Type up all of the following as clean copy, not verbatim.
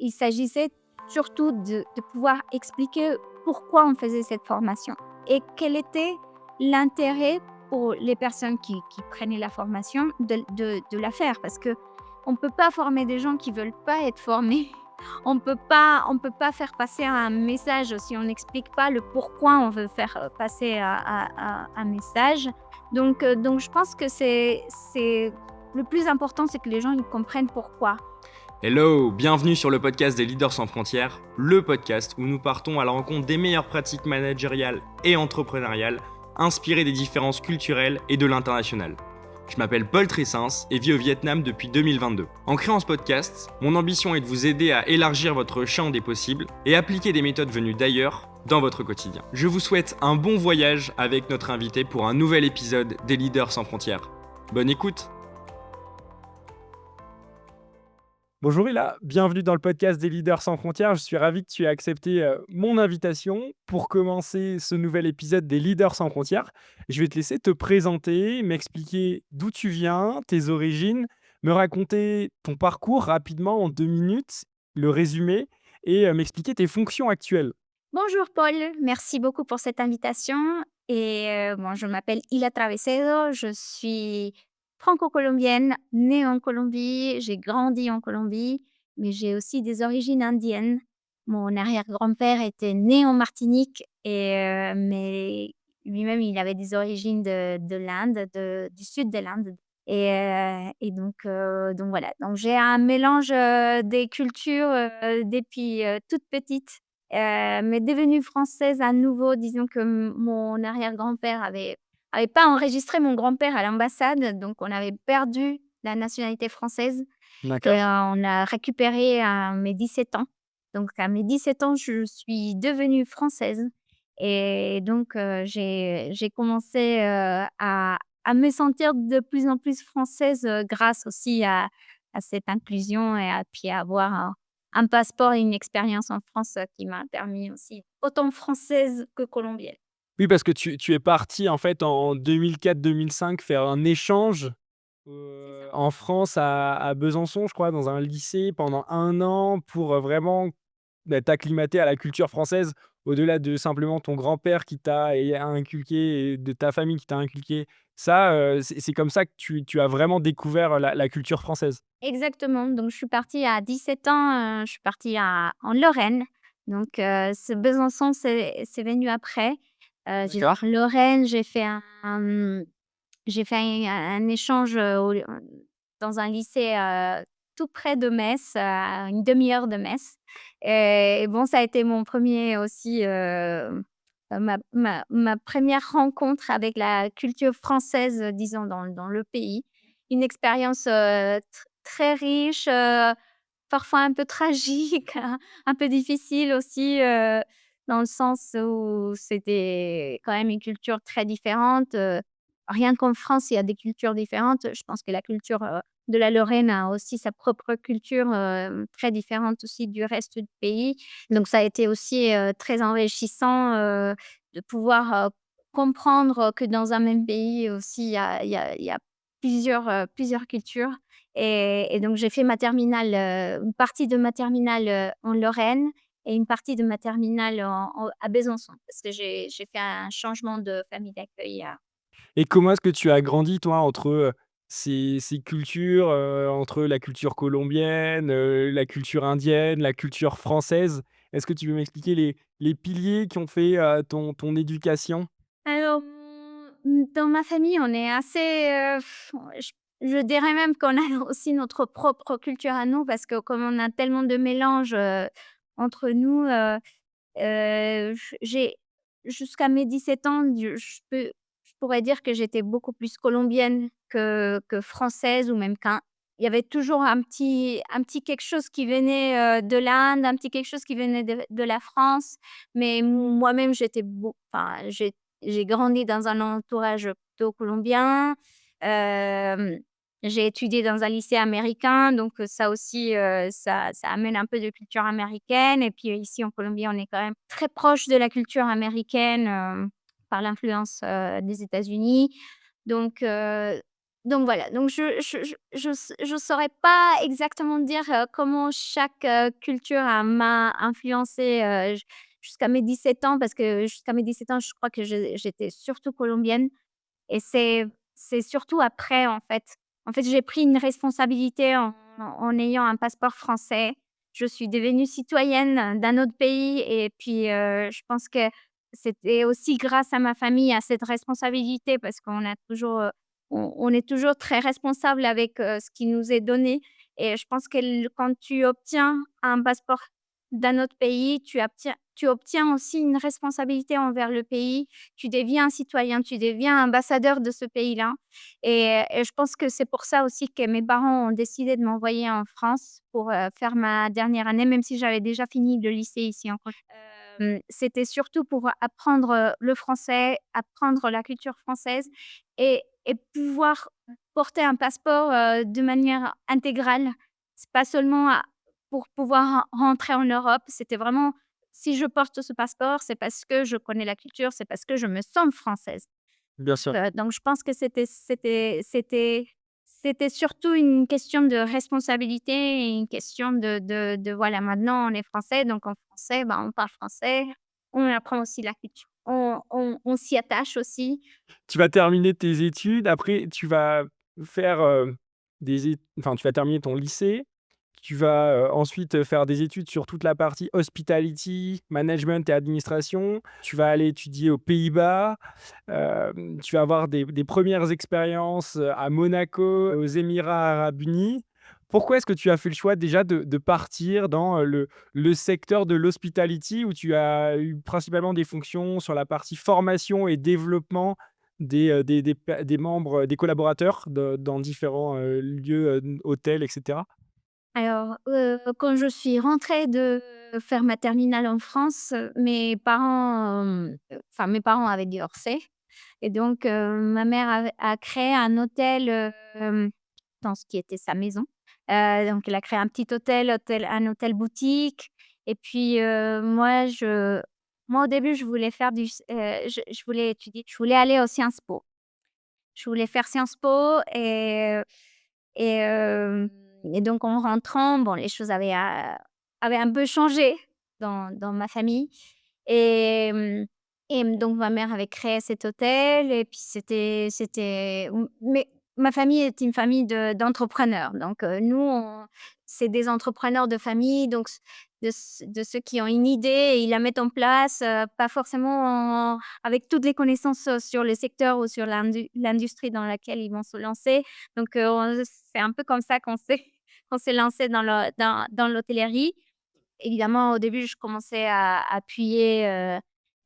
il s'agissait surtout de pouvoir expliquer pourquoi on faisait cette formation et quel était l'intérêt pour les personnes qui prenaient la formation de la faire. Parce qu'on ne peut pas former des gens qui ne veulent pas être formés. On peut pas faire passer un message si on n'explique pas le pourquoi on veut faire passer un message. Donc je pense que c'est le plus important, c'est que les gens ils comprennent pourquoi. Hello, bienvenue sur le podcast des Leaders sans frontières, le podcast où nous partons à la rencontre des meilleures pratiques managériales et entrepreneuriales, inspirées des différences culturelles et de l'international. Je m'appelle Paul Tressens et vis au Vietnam depuis 2022. En créant ce podcast, mon ambition est de vous aider à élargir votre champ des possibles et appliquer des méthodes venues d'ailleurs dans votre quotidien. Je vous souhaite un bon voyage avec notre invité pour un nouvel épisode des Leaders sans frontières. Bonne écoute! Bonjour Ila, bienvenue dans le podcast des Leaders sans frontières. Je suis ravi que tu aies accepté mon invitation pour commencer ce nouvel épisode des Leaders sans frontières. Je vais te laisser te présenter, m'expliquer d'où tu viens, tes origines, me raconter ton parcours rapidement en 2 minutes, le résumé et m'expliquer tes fonctions actuelles. Bonjour Paul, merci beaucoup pour cette invitation. Je m'appelle Ila Travesedo, je suis franco-colombienne, née en Colombie, j'ai grandi en Colombie, mais j'ai aussi des origines indiennes. Mon arrière-grand-père était né en Martinique, mais lui-même il avait des origines de l'Inde, du sud de l'Inde. Donc voilà, donc j'ai un mélange des cultures depuis toute petite. Mais devenue française à nouveau, disons que mon arrière-grand-père avait pas enregistré mon grand-père à l'ambassade, donc on avait perdu la nationalité française D'accord. qu'on a récupérée à mes 17 ans. Donc à mes 17 ans, je suis devenue française et donc j'ai commencé, à me sentir de plus en plus française, grâce aussi à cette inclusion et puis à avoir un passeport et une expérience en France, qui m'a permis aussi autant française que colombienne. Oui, parce que tu es parti en fait en 2004-2005 faire un échange C'est ça. en France à Besançon, je crois, dans un lycée pendant 1 an pour vraiment t'acclimater à la culture française, au-delà de simplement ton grand-père qui t'a inculqué et de ta famille qui t'a inculqué ça, c'est comme ça que tu as vraiment découvert la culture française? Exactement, donc je suis partie à 17 ans, je suis partie en Lorraine, donc ce Besançon, c'est venu après. J'ai D'accord. En Lorraine, j'ai fait un échange, dans un lycée, tout près de Metz, à une demi-heure de Metz. Et bon, ça a été mon premier aussi, ma 1re rencontre avec la culture française, disons dans le pays. Une expérience, très riche, parfois un peu tragique, un peu difficile aussi, dans le sens où c'était quand même une culture très différente. Rien qu'en France, il y a des cultures différentes. Je pense que la culture, de la Lorraine a aussi sa propre culture, très différente aussi du reste du pays. Donc ça a été aussi, très enrichissant, de pouvoir, comprendre que dans un même pays aussi il y a plusieurs cultures. Et donc j'ai fait ma terminale, une partie de ma terminale, en Lorraine et une partie de ma terminale à Besançon parce que j'ai fait un changement de famille d'accueil. Et comment est-ce que tu as grandi, toi, entre, ces cultures, entre la culture colombienne, la culture indienne, la culture française? Est-ce que tu peux m'expliquer les piliers qui ont fait, ton éducation? Alors, dans ma famille, on est assez, je dirais même qu'on a aussi notre propre culture à nous parce que comme on a tellement de mélanges, entre nous, j'ai jusqu'à mes 17 ans, je pourrais dire que j'étais beaucoup plus colombienne que française ou même il y avait toujours un petit quelque chose qui venait, de l'Inde, un petit quelque chose qui venait de la France. Mais moi-même, j'ai grandi dans un entourage plutôt colombien. Hem, j'ai étudié dans un lycée américain, donc ça aussi, ça amène un peu de culture américaine. Et puis, ici en Colombie, on est quand même très proche de la culture américaine, par l'influence, des États-Unis. Donc Donc voilà, donc je saurais pas exactement dire, comment chaque, culture m'a influencée, jusqu'à mes 17 ans parce que jusqu'à mes 17 ans, je crois que j'étais surtout colombienne et c'est surtout après, en fait. En fait, j'ai pris une responsabilité en ayant un passeport français. Je suis devenue citoyenne d'un autre pays et puis, je pense que c'était aussi grâce à ma famille, à cette responsabilité parce qu'on a toujours, on est toujours très responsable avec, ce qui nous est donné et je pense que quand tu obtiens un passeport d'un autre pays, tu obtiens aussi une responsabilité envers le pays. Tu deviens un citoyen, tu deviens ambassadeur de ce pays-là et je pense que c'est pour ça aussi que mes parents ont décidé de m'envoyer en France pour, faire ma dernière année, même si j'avais déjà fini le lycée ici en Colombie. C'était surtout pour apprendre, le français, apprendre la culture française et pouvoir porter un passeport, de manière intégrale. C'est pas seulement pour pouvoir rentrer en Europe, c'était vraiment si je porte ce passeport, c'est parce que je connais la culture, c'est parce que je me sens française. Bien sûr. Donc je pense que c'était surtout une question de responsabilité et une question de voilà, maintenant on est français, donc en français, bah, on parle français, on apprend aussi la culture, on s'y attache aussi. Tu vas terminer tes études, après tu vas faire, des ét enfin, tu vas terminer ton lycée. Tu vas, ensuite, faire des études sur toute la partie hospitality, management et administration. Tu vas aller étudier aux Pays-Bas. Tu vas avoir des 1 expériences, à Monaco, aux Émirats arabes unis. Pourquoi est-ce que tu as fait le choix déjà de partir dans, le secteur de l'hospitality où tu as eu principalement des fonctions sur la partie formation et développement des membres, des collaborateurs dans différents, lieux, hôtels et cetera? Alors, quand je suis rentrée de faire ma terminale en France, mes parents, enfin mes parents avaient divorcé et donc ma mère a créé un hôtel, dans ce qui était sa maison. Donc elle a créé un petit hôtel un hôtel boutique et puis, moi au début je voulais faire je voulais étudier, je voulais aller au Sciences Po. Je voulais faire Sciences Po et donc en rentrant, bon, les choses avaient un peu changé dans ma famille et donc ma mère avait créé cet hôtel et puis mais ma famille est une famille d'entrepreneurs donc nous c'est des entrepreneurs de famille donc de ceux qui ont une idée et ils la mettent en place, pas forcément avec toutes les connaissances, sur le secteur ou sur l'industrie dans laquelle ils vont se lancer. Donc, c'est un peu comme ça qu'on s'est lancé dans l'hôtellerie. Évidemment, au début, je commençais à appuyer,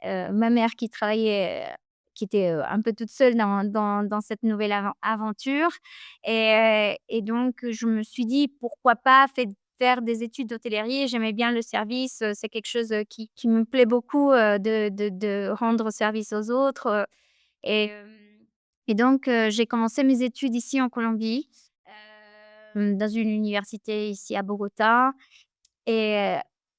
ma mère qui travaillait, qui était, un peu toute seule dans cette nouvelle aventure et donc je me suis dit: «Pourquoi pas faire des études d'hôtellerie?» J'aimais bien le service, c'est quelque chose, qui me plaît beaucoup, de rendre service aux autres, et donc j'ai commencé mes études ici en Colombie, dans une université ici à Bogota et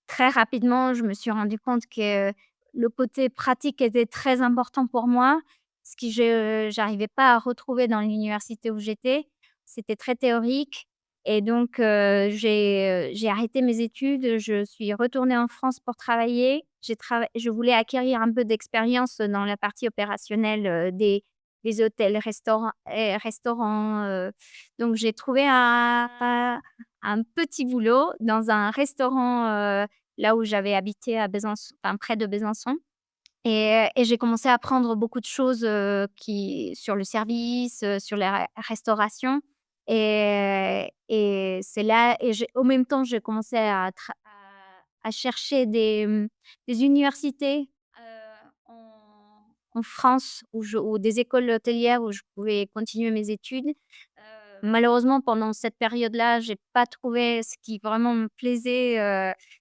très rapidement, je me suis rendu compte que le côté pratique était très important pour moi, ce que je j'arrivais pas à retrouver dans l'université où j'étais. C'était très théorique et donc j'ai arrêté mes études, je suis retournée en France pour travailler. Je voulais acquérir un peu d'expérience dans la partie opérationnelle, des hôtels, restaurants, donc j'ai trouvé un petit boulot dans un restaurant, là où j'avais habité à Besançon, enfin près de Besançon et j'ai commencé à apprendre beaucoup de choses, qui sur le service, sur la restauration et c'est là et j'ai au même temps, j'ai commencé à chercher des universités, en France ou des écoles hôtelières où je pouvais continuer mes études. Malheureusement, pendant cette période-là, j'ai pas trouvé ce qui vraiment me plaisait,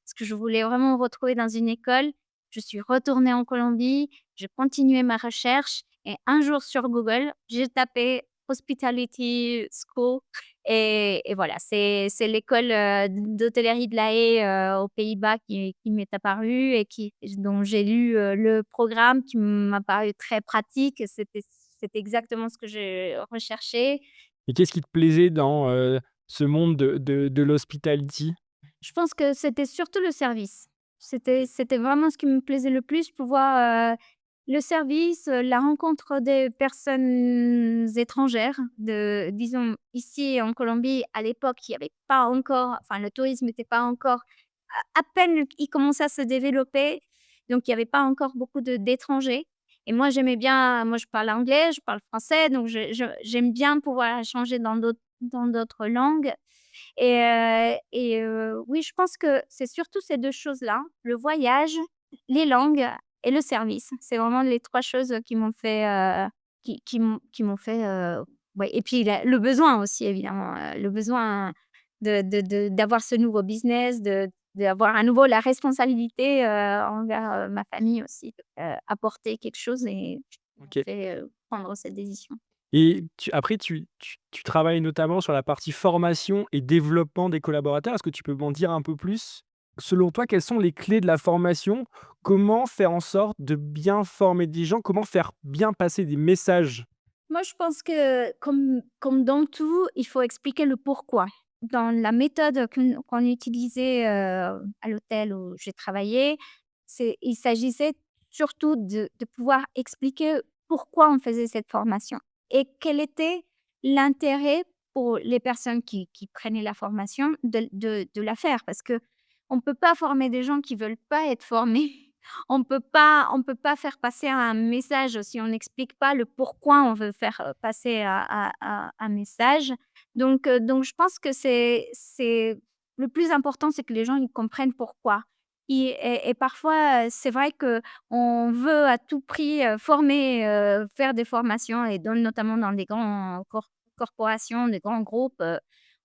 ce que je voulais vraiment retrouver dans une école. Je suis retournée en Colombie, j'ai continué ma recherche et un jour sur Google, j'ai tapé Hospitality School et voilà, c'est l'école, d'hôtellerie de La Haye, aux Pays-Bas qui m'est apparue et dont j'ai lu, le programme qui m'a paru très pratique. C'était exactement ce que je recherchais Et qu'est-ce qui te plaisait dans, ce monde de l'hospitality? Je pense que c'était surtout le service. C'était vraiment ce qui me plaisait le plus, pouvoir, le service, la rencontre des personnes étrangères disons ici en Colombie, à l'époque, il y avait pas encore enfin le tourisme n'était pas encore à peine il commençait à se développer, donc il y avait pas encore beaucoup d'étrangers et moi je parle anglais, je parle français, donc j'aime bien pouvoir échanger dans d'autres langues oui, je pense que c'est surtout ces 2 choses-là, le voyage, les langues et le service. C'est vraiment les 3 choses qui m'ont fait, qui m'ont fait, ouais et puis le besoin aussi évidemment, le besoin d'avoir ce nouveau business, d'avoir à nouveau la responsabilité, envers, ma famille aussi, apporter quelque chose et qui m'ont OK. fait, prendre cette décision. Et tu travailles notamment sur la partie formation et développement des collaborateurs. Est-ce que tu peux m'en dire un peu plus? Selon toi, quelles sont les clés de la formation? Comment faire en sorte de bien former des gens? Comment faire bien passer des messages? Moi, je pense que comme dans tout, il faut expliquer le pourquoi. Dans la méthode qu'on utilisait, à l'hôtel où j'ai travaillé, il s'agissait surtout de pouvoir expliquer pourquoi on faisait cette formation et quel était l'intérêt pour les personnes qui prenaient la formation de la faire. Parce que on peut pas former des gens qui veulent pas être formés. On peut pas faire passer un message si on n'explique pas le pourquoi on veut faire, passer un message. Donc je pense que c'est le plus important, c'est que les gens ils comprennent pourquoi. Et parfois, c'est vrai que on veut à tout prix, former, faire des formations et notamment dans des grands corporations, des grands groupes,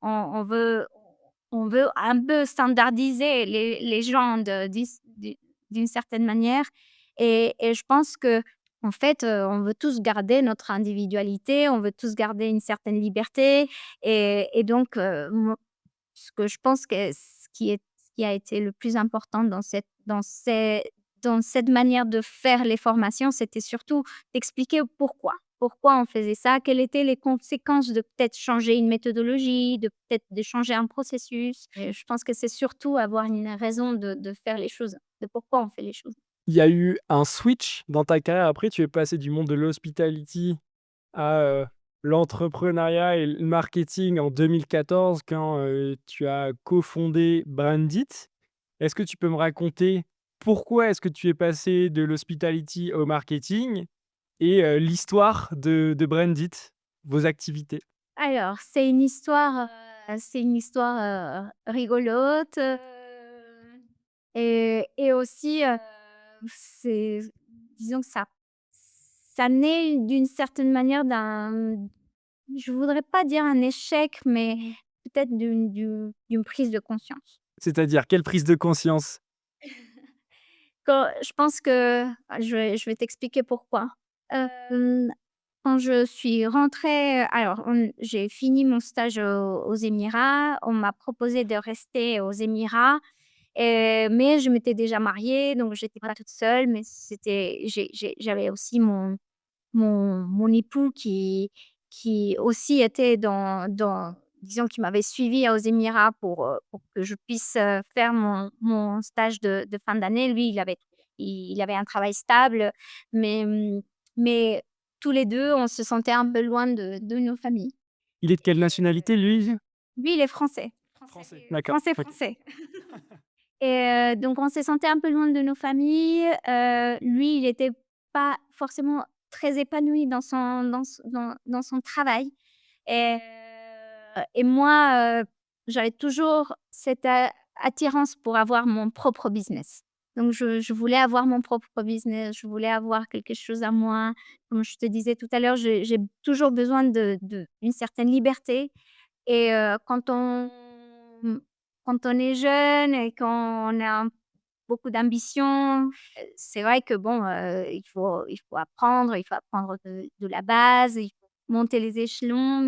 on veut on veut un peu standardiser les gens d'une certaine manière et je pense que en fait, on veut tous garder notre individualité, on veut tous garder une certaine liberté et donc moi ce que je pense que ce qui a été le plus important dans cette manière de faire les formations, c'était surtout d'expliquer pourquoi. Pourquoi on faisait ça? Quelles étaient les conséquences de peut-être changer une méthodologie, de changer un processus? Et je pense que c'est surtout avoir une raison de faire les choses, de pourquoi on fait les choses. Il y a eu un switch dans ta carrière après, tu es passé du monde de l'hospitality à, l'entrepreneuriat et le marketing en 2014 quand, tu as cofondé Brandit. Est-ce que tu peux me raconter pourquoi est-ce que tu es passé de l'hospitality au marketing et l'histoire de Brandit, vos activités? Alors, c'est une histoire, rigolote, et aussi, c'est disons que ça naît d'une certaine manière je voudrais pas dire un échec, mais peut-être d'une prise de conscience. C'est-à-dire quelle prise de conscience? Quand je pense que je vais t'expliquer pourquoi. Hem, Quand je suis rentrée, alors j'ai fini mon stage aux Émirats. On m'a proposé de rester aux Émirats, mais je m'étais déjà mariée, donc j'étais pas toute seule, mais j'avais aussi mon époux qui aussi était disons qui m'avait suivie aux Émirats pour que je puisse, faire mon stage de fin d'année. Lui, il avait un travail stable, mais, mais tous les 2 on se sentait un peu loin de nos familles. Il est de quelle nationalité lui? Lui, il est français. Français. D'accord, Français, OK. français. Donc on se sentait un peu loin de nos familles. Lui, il était pas forcément très épanoui dans son travail et moi, j'avais toujours cette attirance pour avoir mon propre business. Donc je voulais avoir mon propre business, je voulais avoir quelque chose à moi. Comme je te disais tout à l'heure, j'ai toujours besoin d'une certaine liberté et quand on est jeune et qu'on a beaucoup d'ambition, c'est vrai que bon, il faut apprendre de la base, il faut monter les échelons,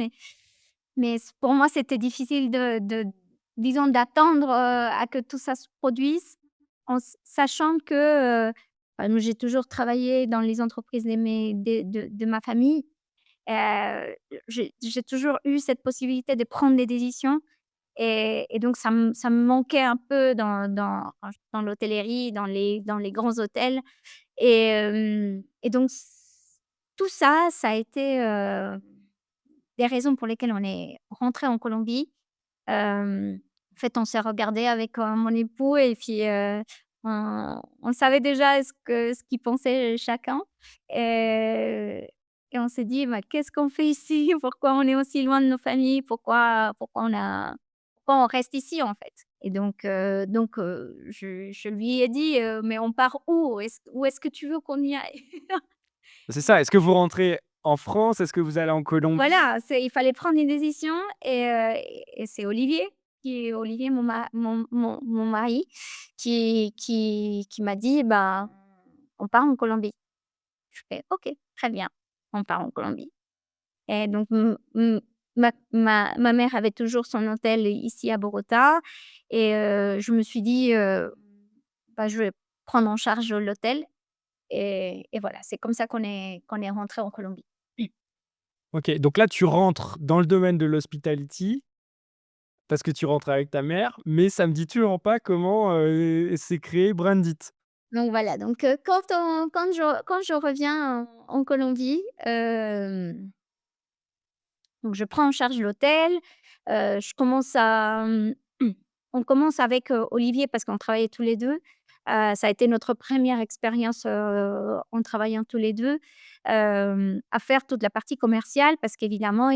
mais pour moi, c'était difficile disons d'attendre, à que tout ça se produise sachant que, moi j'ai toujours travaillé dans les entreprises de ma famille J'ai toujours eu cette possibilité de prendre des décisions et donc ça me manquait un peu dans l'hôtellerie, dans les grands hôtels et donc tout ça, ça a été, des raisons pour lesquelles on est rentré en Colombie. En fait, on s'est regardé avec, mon époux et puis, on savait déjà ce qu'ils pensait chacun et et on s'est dit: «Bah, qu'est-ce qu'on fait ici? Pourquoi on est aussi loin de nos familles? Pourquoi on reste ici, en fait?» Et donc je lui ai dit: «Mais on part où? Où est-ce que tu veux qu'on y aille?» C'est ça, est-ce que vous rentrez en France? Est-ce que vous allez en Colombie? Voilà, il fallait prendre une décision et c'est Olivier, mon mari, qui m'a dit: «Ben, on part en Colombie». Je fais: «OK, très bien, on part en Colombie» et donc ma mère avait toujours son hôtel ici à Bogota et je me suis dit, «Bah, je vais prendre en charge l'hôtel» et voilà, c'est comme ça qu'on est rentré en Colombie. OK, donc là, tu rentres dans le domaine de l'hospitality parce que tu rentres avec ta mère, mais ça me dit toujours pas comment, s'est créé Brandit. Donc voilà, donc quand je reviens en Colombie, donc je prends en charge l'hôtel, je commence on commence avec, Olivier parce qu'on travaillait tous les 2. Ça a été notre première expérience, en travaillant tous les 2, à faire toute la partie commerciale parce qu'évidemment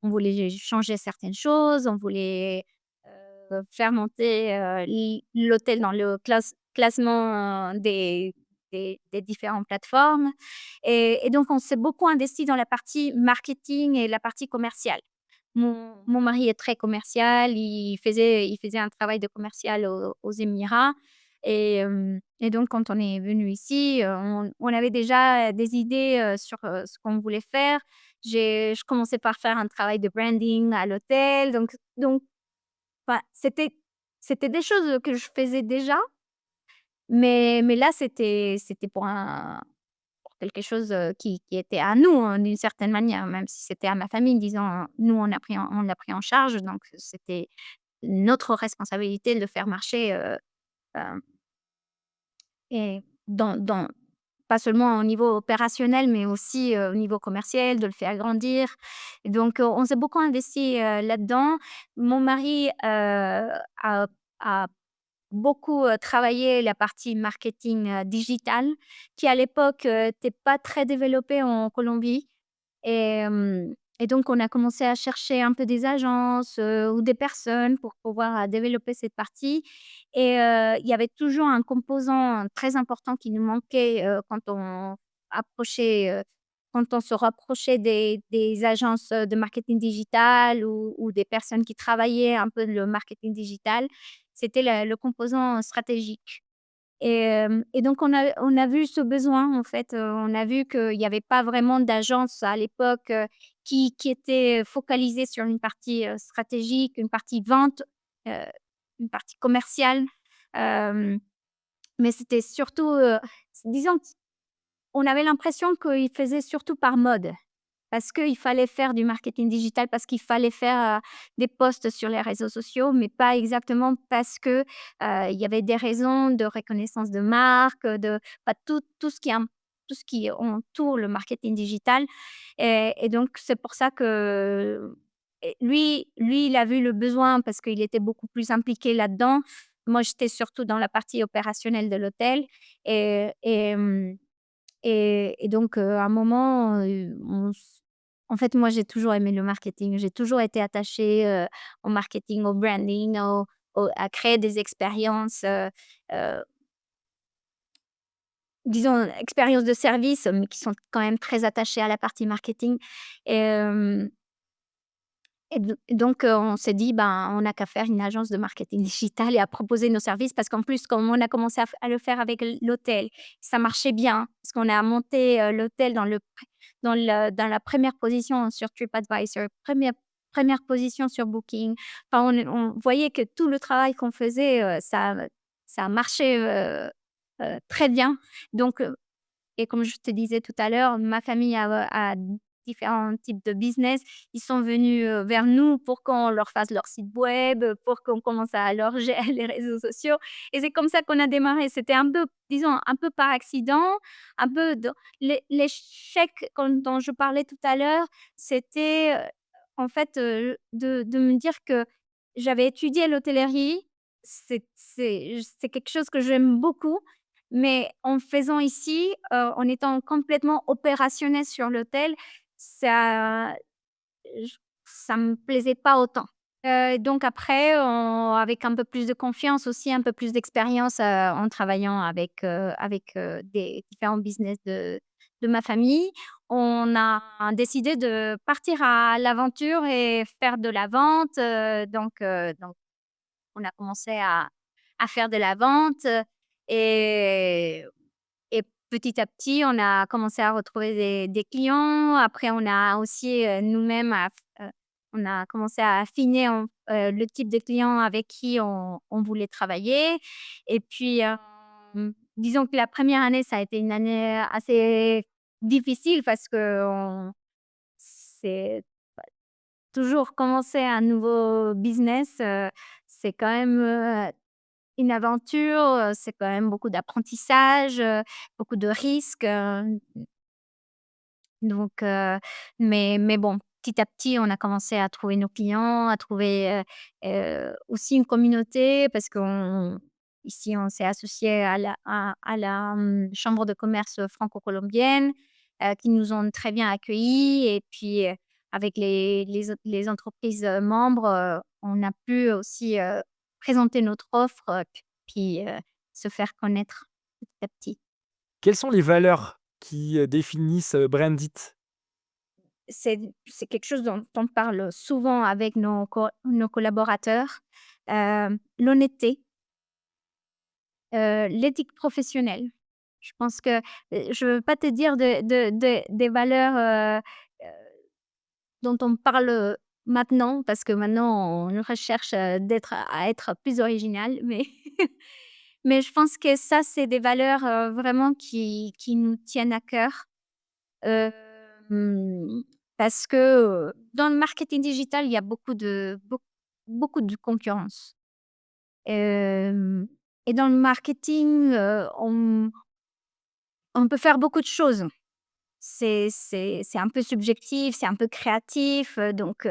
on voulait changer certaines choses, on voulait, faire monter, l'hôtel dans le classement, des différentes plateformes et donc on s'est beaucoup investi dans la partie marketing et la partie commerciale. Mon mari est très commercial, il faisait un travail de commercial aux Émirats et donc quand on est venu ici, on avait déjà des idées, sur, ce qu'on voulait faire. Je commençais par faire un travail de branding à l'hôtel donc enfin, c'était des choses que je faisais déjà, mais là, c'était pour quelque chose, qui était à nous, hein, d'une certaine manière, même si c'était à ma famille, disons, nous, on l'a pris en charge, donc c'était notre responsabilité de le faire marcher, hem et dans pas seulement au niveau opérationnel, mais aussi, au niveau commercial, de le faire grandir et donc on s'est beaucoup investi, là-dedans. Mon mari, a beaucoup, travaillé la partie marketing, digital qui à l'époque, était pas très développée en Colombie et donc on a commencé à chercher un peu des agences, ou des personnes pour pouvoir, développer cette partie et il y avait toujours un composant très important qui nous manquait, approchait, quand on se rapprochait des agences, de marketing digital ou des personnes qui travaillaient un peu le marketing digital, c'était le composant stratégique et donc on a vu ce besoin en fait, on a vu qu'il y avait pas vraiment d'agence à l'époque, qui était focalisée sur une partie, stratégique, une partie vente, heu, une partie commerciale, hem, mais c'était surtout, disons on avait l'impression qu'il faisait surtout par mode. Parce qu'il fallait faire du marketing digital, parce qu'il fallait faire, des posts sur les réseaux sociaux, mais pas exactement parce que, il y avait des raisons de reconnaissance de marque, bah, tout ce qui entoure le marketing digital et donc c'est pour ça que et lui, il a vu le besoin parce qu'il était beaucoup plus impliqué là-dedans. Moi, j'étais surtout dans la partie opérationnelle de l'hôtel et et donc, à un moment, en fait, moi, j'ai toujours aimé le marketing. J'ai toujours été attachée, au marketing, au branding, à créer des expériences, heu, disons, expériences de service, mais qui sont quand même très attachées à la partie marketing et donc, on s'est dit: «Ben, on n'a qu'à faire une agence de marketing digital et à proposer nos services» parce qu'en plus, comme on a commencé à le faire avec l'hôtel, ça marchait bien parce qu'on a monté, l'hôtel dans la première position sur TripAdvisor, première position sur Booking. Enfin, on voyait que tout le travail qu'on faisait, ça marchait, très bien. Donc, et comme je te disais tout à l'heure, ma famille différents types de business. Ils sont venus, vers nous pour qu'on leur fasse leur site web, pour qu'on commence à leur gérer les réseaux sociaux et c'est comme ça qu'on a démarré. C'était un peu, disons, un peu par accident, un peu dans l'échec dont je parlais tout à l'heure, c'était, en fait, de me dire que j'avais étudié l'hôtellerie, c'est quelque chose que j'aime beaucoup, mais en faisant ici, en étant complètement opérationnel sur l'hôtel, ça j ça me plaisait pas autant. Donc après, avec un peu plus de confiance aussi, un peu plus d'expérience, en travaillant avec des différents business de ma famille, on a décidé de partir à l'aventure et faire de la vente, donc on a commencé à faire de la vente, et et petit à petit, on a commencé à retrouver des clients. Après, on a aussi, nous-mêmes on a commencé à affiner le type de clients avec qui on voulait travailler et puis, disons que la première année, ça a été une année assez difficile parce qu'on c'est toujours commencer un nouveau business, c'est quand même, une aventure, c'est quand même beaucoup d'apprentissage, beaucoup de risques, donc mais bon, petit à petit, on a commencé à trouver nos clients, à trouver, aussi une communauté parce qu'on ici, on s'est associé à la chambre de commerce franco-colombienne, qui nous ont très bien accueillis et puis, avec les entreprises, membres, on a pu aussi, présenter notre offre, puis, se faire connaître petit à petit. Quelles sont les valeurs qui, définissent, Brandit? C'est quelque chose dont on parle souvent avec nos collaborateurs, l'honnêteté, l'éthique professionnelle. Je pense que, je veux pas te dire des valeurs, heu, dont on parle, maintenant parce que maintenant on recherche, à être plus original, mais mais je pense que ça, c'est des valeurs, vraiment qui nous tiennent à cœur. Hem, Parce que, dans le marketing digital, il y a beaucoup de concurrence. Hem et dans le marketing, on peut faire beaucoup de choses. C'est un peu subjectif, c'est un peu créatif, donc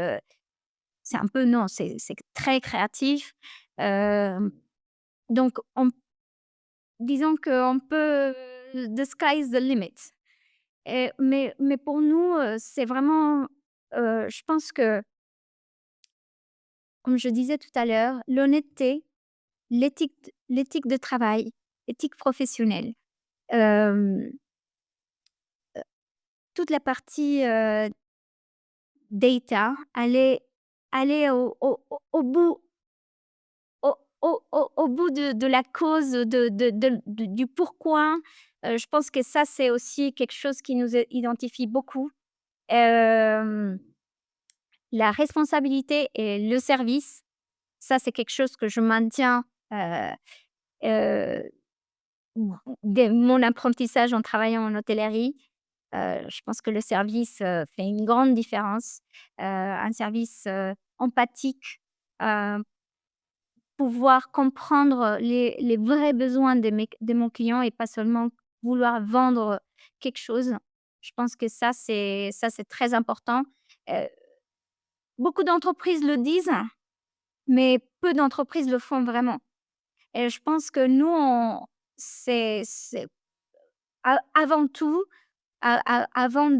c'est un peu non, c'est très créatif. Hem, donc disons qu'on peut the sky is the limit. Mais pour nous, c'est vraiment, je pense que, comme je disais tout à l'heure, l'honnêteté, l'éthique de travail, éthique professionnelle, hem, toute la partie, data, aller au bout au bout de la cause du pourquoi. Je pense que ça, c'est aussi quelque chose qui nous identifie beaucoup. Hem La responsabilité et le service, ça, c'est quelque chose que je maintiens, heu, dès mon apprentissage en travaillant en hôtellerie. Je pense que le service, fait une grande différence. Un service, empathique, heu, pouvoir comprendre les vrais besoins de mon client et pas seulement vouloir vendre quelque chose. Je pense que ça, c'est très important. Heu, Beaucoup d'entreprises le disent, mais peu d'entreprises le font vraiment et je pense que nous, c'est avant tout, avant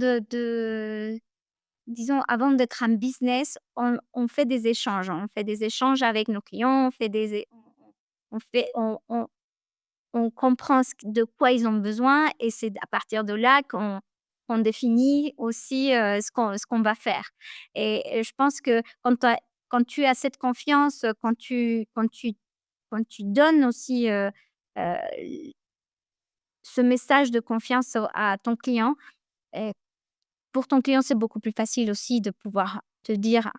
disons, avant d'être un business, on fait des échanges. On fait des échanges avec nos clients, on fait des é on fait on comprend de quoi ils ont besoin et c'est à partir de là qu'on définit aussi, ce qu'on va faire et je pense que quand tu as cette confiance, quand tu donnes aussi, heu, ce message de confiance à ton client et pour ton client, c'est beaucoup plus facile aussi de pouvoir te dire,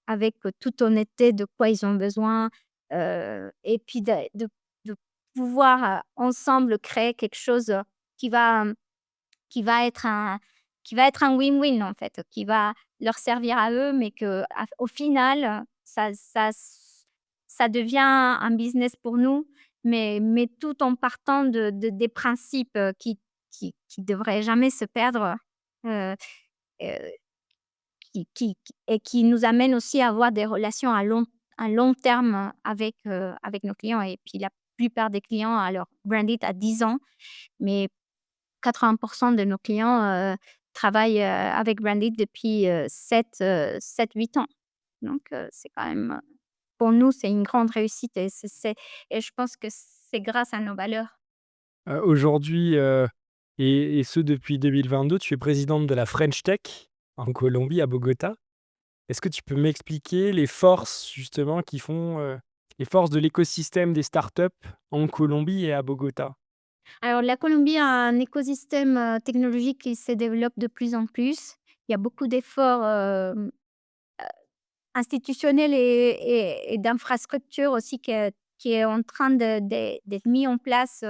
avec toute honnêteté de quoi ils ont besoin, et puis de pouvoir, ensemble créer quelque chose, qui va, qui va être qui va être un win-win, en fait, qui va leur servir à eux, mais qu'au final, ça devient un business pour nous, mais tout en partant des principes, qui devraient jamais se perdre, heu, heu, qui nous amènent aussi à avoir des relations à long terme avec nos clients et puis la plupart des clients, alors Brandit a 10 ans, mais 80 de nos clients, travaillent, avec Brandit depuis, 7-8 ans. Donc c'est quand même, pour nous, c'est une grande réussite et je pense que c'est grâce à nos valeurs. Aujourd'hui, et ce depuis 2022, tu es présidente de la French Tech en Colombie, à Bogota. Est-ce que tu peux m'expliquer les forces justement qui font, les forces de l'écosystème des startups en Colombie et à Bogota? Alors la Colombie a un écosystème, technologique qui se développe de plus en plus. Il y a beaucoup d'efforts, institutionnels et d'infrastructures aussi qui est en train d'être mis en place,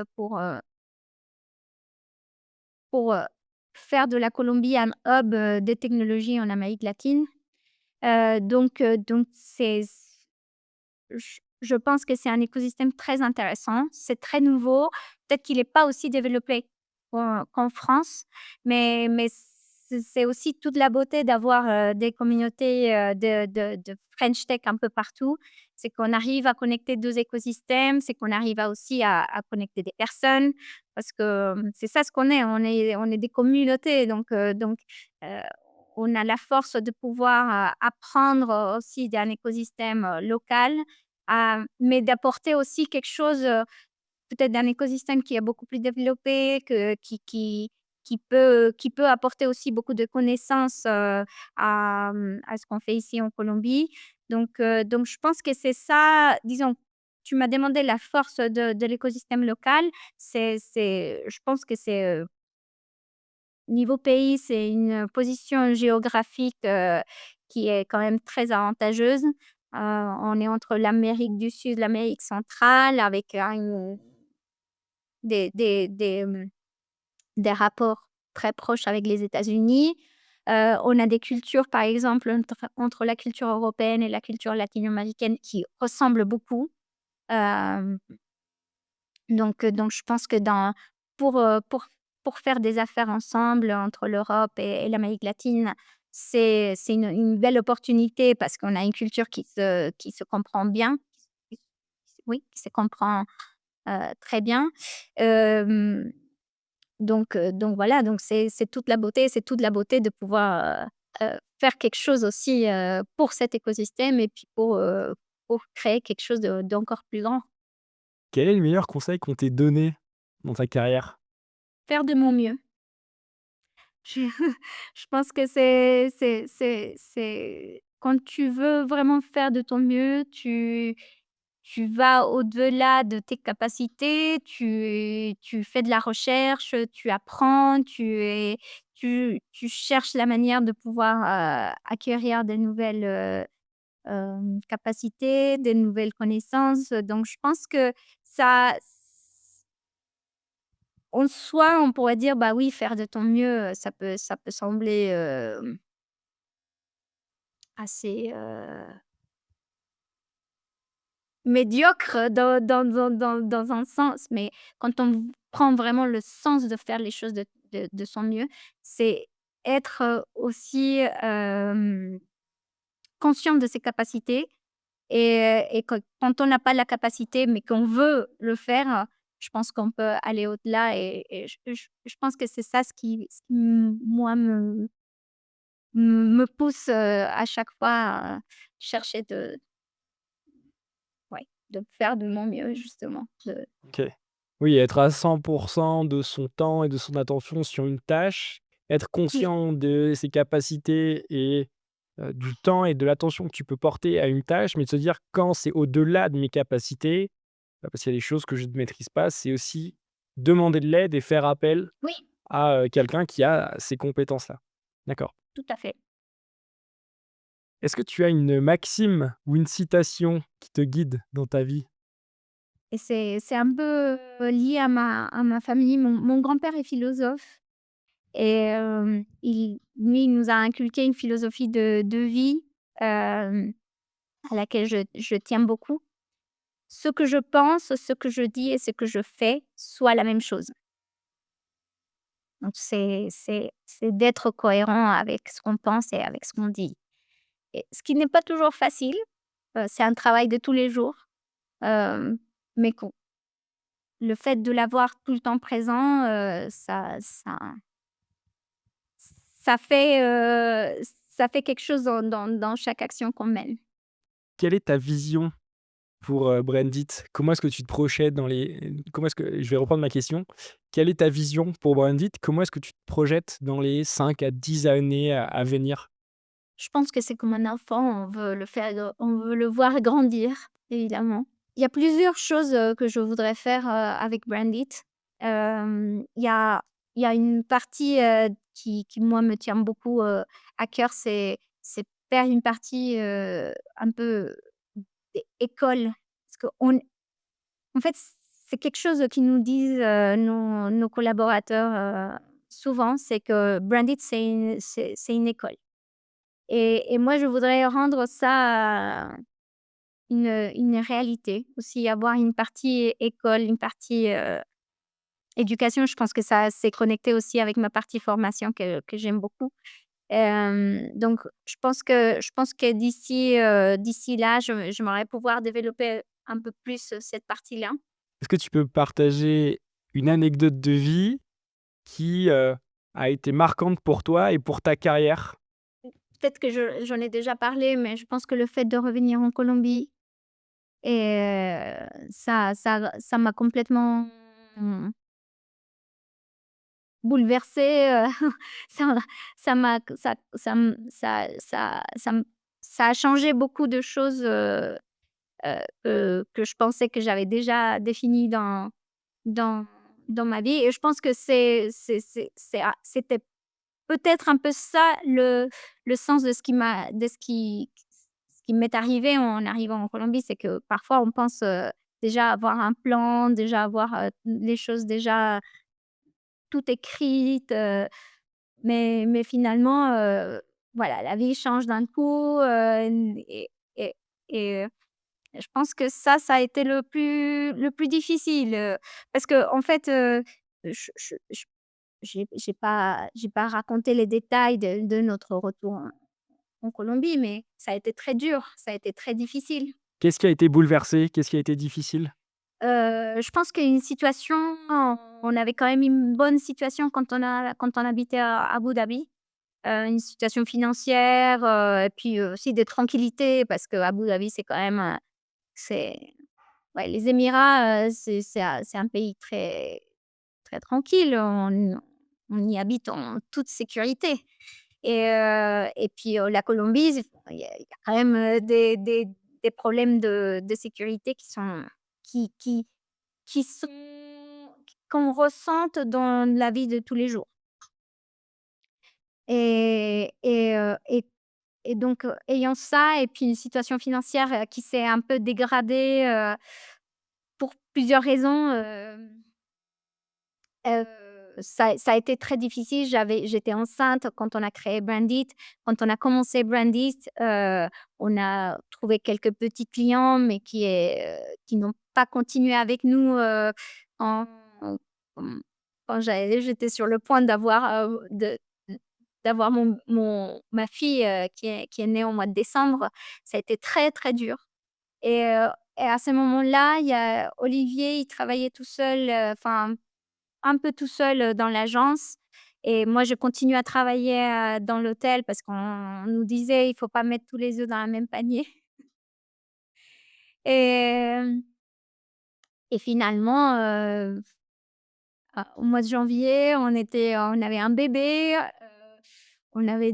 pour faire de la Colombie un hub, de technologie en Amérique latine. Donc c'est je pense que c'est un écosystème très intéressant. C'est très nouveau. Peut-être qu'il est pas aussi développé qu'en France, mais c'est aussi toute la beauté d'avoir, des communautés, de French Tech un peu partout. C'est qu'on arrive à connecter 2 écosystèmes, c'est qu'on arrive à aussi à connecter des personnes parce que, c'est ça ce qu'on est. On est des communautés donc heu, on a la force de pouvoir, apprendre, aussi d'un écosystème, local, mais d'apporter aussi quelque chose, peut-être d'un écosystème qui est beaucoup plus développé, que qui peut apporter aussi beaucoup de connaissances, à ce qu'on fait ici en Colombie. Donc je pense que c'est ça, disons, tu m'as demandé la force de l'écosystème local. Je pense que c'est, niveau pays, c'est une position géographique, qui est quand même très avantageuse. On est entre l'Amérique du Sud, l'Amérique centrale avec, des des rapports très proches avec les États-Unis. On a des cultures, par exemple, entre la culture européenne et la culture latino-américaine qui ressemblent beaucoup. Hem donc je pense que pour, heu, pour pour faire des affaires ensemble entre l'Europe et l'Amérique latine, c'est une belle opportunité parce qu'on a une culture qui se comprend bien, qui oui, qui se comprend, très bien. Hem, donc voilà, donc c'est toute la beauté, c'est toute la beauté de pouvoir, faire quelque chose aussi, pour cet écosystème et puis pour créer quelque chose d'encore plus grand. Quel est le meilleur conseil qu'on t'ait donné dans ta carrière? Faire de mon mieux. Je je pense que c'est quand tu veux vraiment faire de ton mieux, tu vas au-delà de tes capacités, tu fais de la recherche, tu apprends, tu cherches la manière de pouvoir, acquérir de nouvelles, capacités, de nouvelles connaissances, donc je pense que ça en soi, on pourrait dire: «Bah oui, faire de ton mieux», ça peut sembler, assez, médiocre dans un sens, mais quand on prend vraiment le sens de faire les choses de son mieux, c'est être, aussi, conscient de ses capacités et quand on n'a pas la capacité, mais qu'on veut le faire, je pense qu'on peut aller au-delà et je pense que c'est ça ce qui moi me pousse, à chaque fois à chercher ouais, de faire de mon mieux justement, OK. Oui, être à 100 de son temps et de son attention sur une tâche, être oui, conscient de ses capacités et du temps et de l'attention que tu peux porter à une tâche, mais de se dire: «Quand c'est au-delà de mes capacités, parce qu'il y a des choses que je ne maîtrise pas», c'est aussi demander de l'aide et faire appel oui, à, quelqu'un qui a ces compétences-là. D'accord. tout à fait. Est-ce que tu as une maxime ou une citation qui te guide dans ta vie? Et c'est un peu, lié à ma famille. Mon grand-père est philosophe et lui, il nous a inculqué une philosophie de vie, à laquelle je tiens beaucoup. Ce que je pense, ce que je dis et ce que je fais soient la même chose. Donc c'est d'être cohérent avec ce qu'on pense et avec ce qu'on dit, et ce qui n'est pas toujours facile, c'est un travail de tous les jours, hem, mais le fait de l'avoir tout le temps présent, ça fait quelque chose dans chaque action qu'on mène. Quelle est ta vision pour, Brandit? Comment est-ce que tu te projettes dans les comment est-ce que je vais reprendre ma question. Quelle est ta vision pour Brandit? Comment est-ce que tu te projettes dans les 5 à 10 années à venir? Je pense que c'est comme un enfant, on veut le voir grandir, évidemment. Il y a plusieurs choses, que je voudrais faire, avec Brandit. Il y a une partie, qui moi me tient beaucoup, à cœur, c'est faire une partie, un peu école. Parce qu'on en fait, c'est quelque chose qui nous disent, nos collaborateurs, souvent, c'est que Brandit, c'est une école, et moi, je voudrais rendre ça, une réalité. Aussi avoir une partie école, une partie, éducation. Je pense que ça c'est connecté aussi avec ma partie formation que j'aime beaucoup. Donc je pense que d'ici là, j'aimerais pouvoir développer un peu plus, cette partie-là. Est-ce que tu peux partager une anecdote de vie qui, a été marquante pour toi et pour ta carrière? Peut-être que j'en ai déjà parlé, mais je pense que le fait de revenir en Colombie, et ça m'a complètement, bouleversée, ça ça m'a ça m ça m ça a changé beaucoup de choses, que je pensais que j'avais déjà définies dans dans ma vie, et je pense que c'était peut-être un peu ça le sens de ce qui m'est arrivé en arrivant en Colombie. C'est que parfois on pense, déjà avoir un plan, déjà avoir, les choses déjà toutes écrites, mais finalement, voilà, la vie change d'un coup, et et je pense que ça a été le plus difficile, parce qu'en fait, je j'ai pas raconté les détails de notre retour en Colombie, mais ça a été très dur, ça a été très difficile. Qu'est-ce qui a été bouleversé? Qu'est-ce qui a été difficile? Je pense qu'une situation, on avait quand même une bonne situation quand on habitait à Abu Dhabi. Une situation financière, et puis, aussi de tranquillité, parce qu'Abu Dhabi, c'est quand même, c'est ouais, les Émirats, c'est un pays très très tranquille. On y habite en toute sécurité, et puis, la Colombie, il y a quand même, des problèmes de sécurité qui qui qui sont qu'on ressente dans la vie de tous les jours, et donc, ayant ça et puis une situation financière, qui s'est un peu dégradée, pour plusieurs raisons, heu, ça a été très difficile. J'étais enceinte quand on a créé Brandit. Quand on a commencé Brandit, on a trouvé quelques petits clients, mais qui n'ont pas continué avec nous, en mmh, quand j'étais sur le point d'avoir ma fille, qui est née au mois de décembre. Ça a été très, très dur, et à ce moment-là, il y a Olivier, il travaillait tout seul, enfin un peu tout seul, dans l'agence, et moi je continue à travailler, dans l'hôtel, parce qu'on nous disait: «Il faut pas mettre tous les œufs dans la même panier», et et finalement, au mois de janvier, on avait un bébé, on avait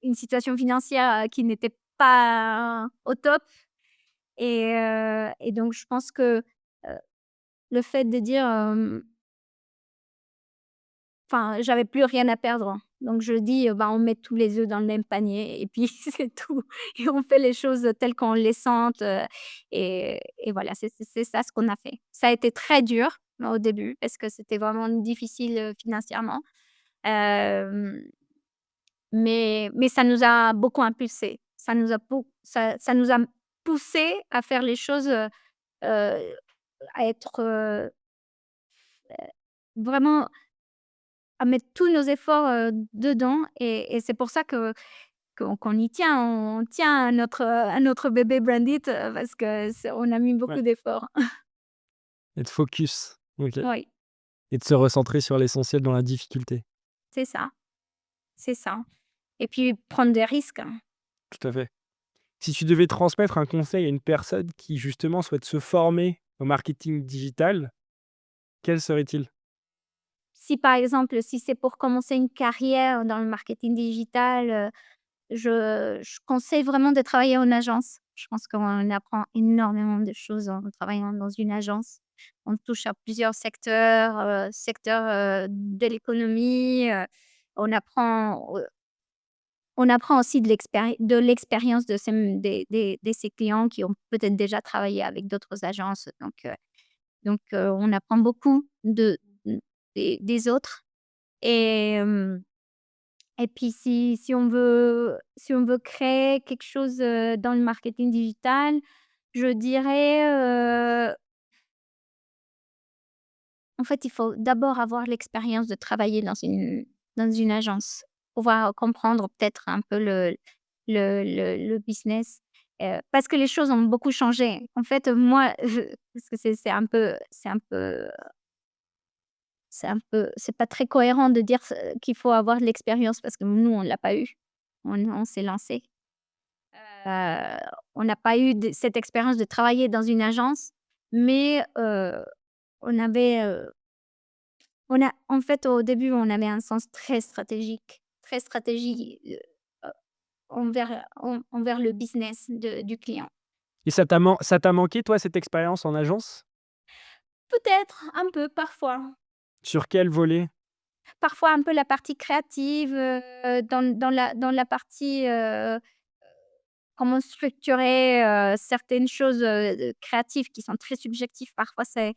une situation financière, qui n'était pas au top, et donc je pense que, heu, le fait de dire, enfin, j'avais plus rien à perdre. Donc je dis: «Bah, on met tous les œufs dans le même panier et puis c'est tout, et on fait les choses telles qu'on les sente», et voilà, c'est ça ce qu'on a fait. Ça a été très dur, au début parce que c'était vraiment difficile, financièrement. Hem, mais ça nous a beaucoup impulsés. Ça nous a poussés à faire les choses, à être, vraiment à mettre tous nos efforts, dedans et c'est pour ça qu'on y tient. On tient à notre bébé Brandit, parce que c'est on a mis Ouais. beaucoup d'efforts. Être focus. OK. Oui, Et de se recentrer sur l'essentiel dans la difficulté. c'est ça, c'est ça et puis prendre des risques, hein. Tout à fait. Si tu devais transmettre un conseil à une personne qui justement souhaite se former au marketing digital, quel serait-il? Si par exemple, si c'est pour commencer une carrière dans le marketing digital, je conseille vraiment de travailler en agence. Je pense qu'on apprend énormément de choses en travaillant dans une agence. On touche à plusieurs secteurs, de l'économie, on apprend, on apprend aussi de l'expérience de ses clients qui ont peut-être déjà travaillé avec d'autres agences. On apprend beaucoup des autres et et puis si on veut créer quelque chose, dans le marketing digital, je dirais, en fait, il faut d'abord avoir l'expérience de travailler dans une agence, pouvoir comprendre peut-être un peu le business, parce que les choses ont beaucoup changé. En fait, moi, parce que c'est pas très cohérent de dire qu'il faut avoir de l'expérience parce que nous, on l'a pas eu. On s'est lancé. Heu, on n'a pas eu cette expérience de travailler dans une agence, mais on avait, on a en fait, au début, on avait un sens très stratégique, envers le business du client. Et ça t'a manqué toi cette expérience en agence? Peut-être un peu parfois. Sur quel volet? Parfois un peu la partie créative, dans la partie, comment structurer, certaines choses, créatives qui sont très subjectives. Parfois ça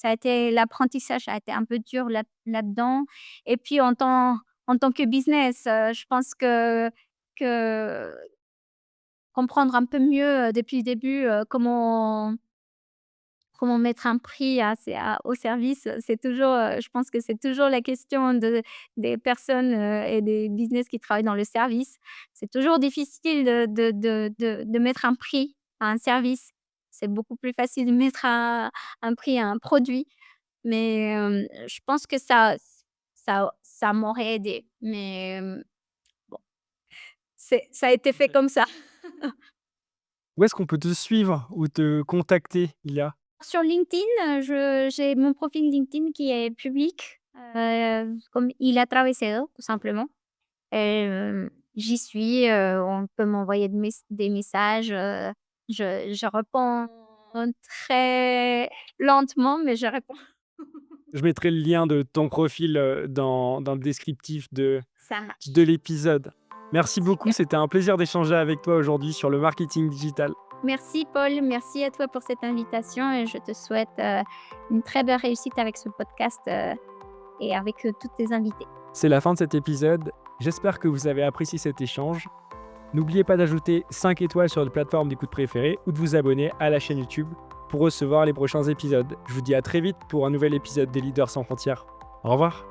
a été l'apprentissage a été un peu dur là-dedans et puis en tant que business, je pense que comprendre un peu mieux, depuis le début, comment mettre un prix au service, c'est toujours, je pense que c'est toujours la question des personnes, et des business qui travaillent dans le service. C'est toujours difficile de mettre un prix à un service. C'est beaucoup plus facile de mettre un prix à un produit, mais je pense que ça m'aurait aidé, mais bon, ça a été fait OK. comme ça. Où est-ce qu'on peut te suivre ou te contacter, Ila? Sur LinkedIn, j'ai mon profil LinkedIn qui est public, comme Ila Travesedo, tout simplement. J'y suis, on peut m'envoyer des messages, je réponds très lentement, mais je réponds. Je mettrai le lien de ton profil, dans le descriptif Ça marche. de l'épisode. Merci beaucoup, Super. c'était un plaisir d'échanger avec toi aujourd'hui sur le marketing digital. Merci Paul, merci à toi pour cette invitation et je te souhaite, une très belle réussite avec ce podcast, et avec, tous tes invités. C'est la fin de cet épisode. J'espère que vous avez apprécié cet échange. N'oubliez pas d'ajouter 5 étoiles sur votre plateforme d'écoute préférée ou de vous abonner à la chaîne YouTube pour recevoir les prochains épisodes. Je vous dis à très vite pour un nouvel épisode des Leaders sans frontières. Au revoir.